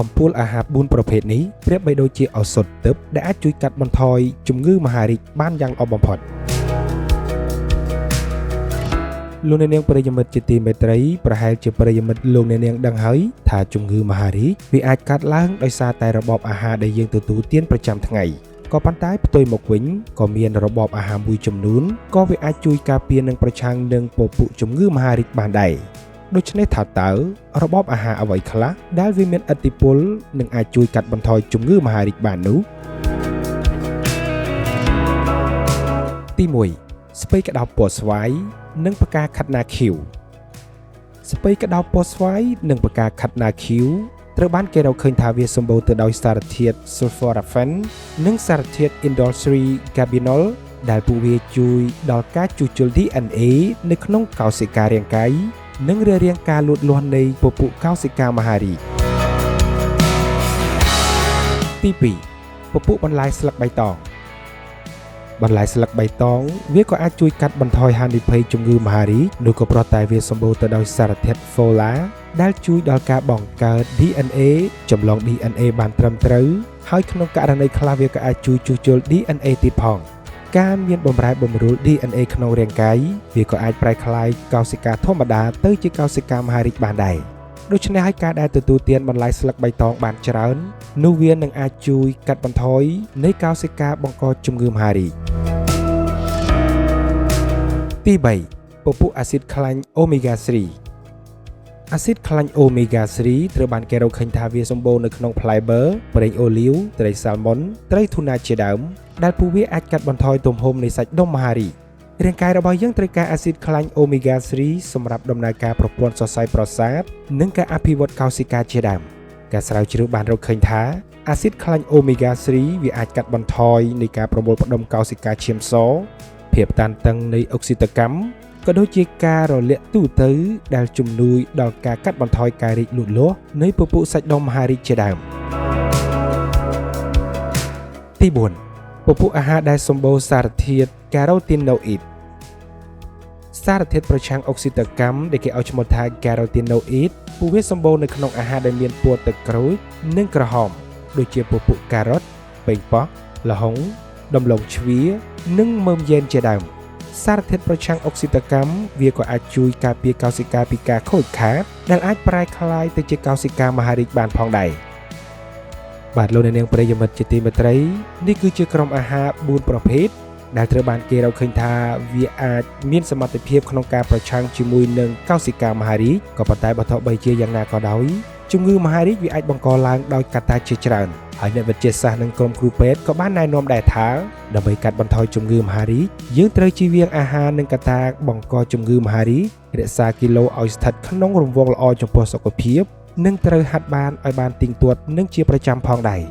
កម្ពូលអាហារ4ប្រភេទនេះប្រៀបបីដូចជាឱសថទិព្វដែលអាចជួយកាត់បន្ថយជំងឺមហារីកបានយ៉ាងល្អបំផុតលោកអ្នកនាងប្រិយមិត្តជាទីមេត្រីប្រហែលជាប្រិយមិត្តលោកអ្នកនាងដឹងហើយថាជំងឺមហារីកវាអាចកើតឡើងដោយសារតែរបបអាហារដែលយើងទទួលទានប្រចាំថ្ងៃក៏ប៉ុន្តែផ្ទុយមកវិញក៏មានរបបអាហារមួយចំនួនក៏វាអាចជួយការពារនិងប្រឆាំងនឹងពពួកជំងឺមហារីកបានដែរដូច្នេះថាតើរបបអាហារអ្វីខ្លះដែលវាមានឥទ្ធិពលនិងអាចជួយកាត់បន្ថយជំងឺមហារីកបាននោះទី1ស្ពៃក្តោបពណ៌ស្វាយនិងផ្កាខាត់ណាឃីវស្ពៃក្តោបពណ៌ស្វាយនិងផ្កាខាត់ណាឃីវត្រូវបានគេរកឃើញថាវាសម្បូរទៅដោយសារធាតុ sulforaphane និងសារធាតុ indole gabinol ដែលពួកវាជួយដល់ការជួសជុល DNA នៅក្នុងកោសិការាងកាយនិងរារាំងការលូតលាស់នៃពពួកកោសិកាមហារីកទី2ពពួកបន្លែស្លឹកបៃតងបន្លែស្លឹកបៃតងវាក៏អាចជួយកាត់បន្ថយហានិភ័យជំងឺមហារីកនោះក៏ព្រោះតែវាសម្បូរទៅដោយសារធាតុ Fola ដែលជួយដល់ការបង្កើត DNA ចម្លង DNA បានត្រឹមត្រូវហើយក្នុងករណីខ្លះវាក៏អាចជួយជួសជុល DNA ទៀតផងការមានបម្រែបម្រួល DNA ក្នុងរាងកាយវាក៏អាចប្រែក្លាយកោសិកាធម្មតាទៅជាកោសិកាមហារីកបានដែរដូច្នេះហើយការដែលទទួលទានបន្លែស្លឹកបៃតងបានច្រើននោះវានឹងអាចជួយកាត់បន្ថយនៃកោសិកាបង្កជំងឺមហារីកទី3ពពួកអាស៊ីតខ្លាញ់ Omega 3អាស៊ីតខ្លាញ់ Omega 3ត្រូវបានគេរកឃើញថាវាសម្បូរនៅក្នុងផ្លែបឺរប្រេងអូលីវត្រីសាល់ម៉ុនត្រីធូណាជាដើមដែលពួកវាអាចកាត់បន្ថយទំហំនៃសាច់ដុំមហារីករាងកាយរបស់យើងត្រូវការអាស៊ីតខ្លាញ់ Omega 3សម្រាប់ដំណើរការប្រព័ន្ធសរសៃប្រសាទនិងការអភិវឌ្ឍកោសិកាជាដើមការស្រាវជ្រាវបានរកឃើញថាអាស៊ីតខ្លាញ់ Omega 3វាអាចកាត់បន្ថយនៃការប្រមូលផ្ដុំកោសិកាឈាមសភាពតានតឹងនៃអុកស៊ីតកម្មក៏ដូចជាការរលាកទូទៅដែលជំនួយដល់ការកាត់បន្ថយការរីកលូតលាស់នៃពពួកសាច់ដុំមហារីកជាដើមទី4ពពួកអាហារដែលសម្បូរសារធាតុ carotenoid សារធាតុប្រឆាំងអុកស៊ីតកម្មដែលគេឲ្យឈ្មោះថា carotenoid ពួកវាសម្បូរនៅក្នុងអាហារដែលមានពណ៌ទឹកក្រូចនិងក្រហមដូចជាពពួកការ៉ុតប៉េងប៉ោះល្ហុងដំឡូងជ្វានិងមើមយេនជាដើមសារធាតុប្រឆាំងអុកស៊ីតកម្មវាក៏អាចជួយការពារកោសិកាពីការខូចខាតដែលអាចប្រែក្លាយទៅជាកោសិកាមហារីកបានផងដែរបាទលោកអ្នកនាងប្រិយមិត្តជាទីមេត្រីនេះគឺជាក្រុមអាហារ4ប្រភេទដែលត្រូវបានគេរកឃើញថាវាអាចមានសមត្ថភាពក្នុងការប្រឆាំងជាមួយនឹងកោសិកាមហារីកក៏ប៉ុន្តែបើទោះបីជាយ៉ាងណាក៏ដោយជំងឺមហារីកវាអាចបង្កឡើងដោយកត្តាជាច្រើនហើយអ្នកវិទ្យាសាស្ត្រនិងក្រុមគ្រូពេទ្យក៏បានណែនាំដែរថាដើម្បីកាត់បន្ថយជំងឺមហារីកយើងត្រូវជៀសវាងអាហារនិងកត្តាបង្កជំងឺមហារីករក្សាគីឡូឲ្យស្ថិតក្នុងរង្វង់ល្អចំពោះសុខភាពនិងត្រូវហាត់បានឲ្យបានទៀងទាត់និងជាប្រចាំផងដែរ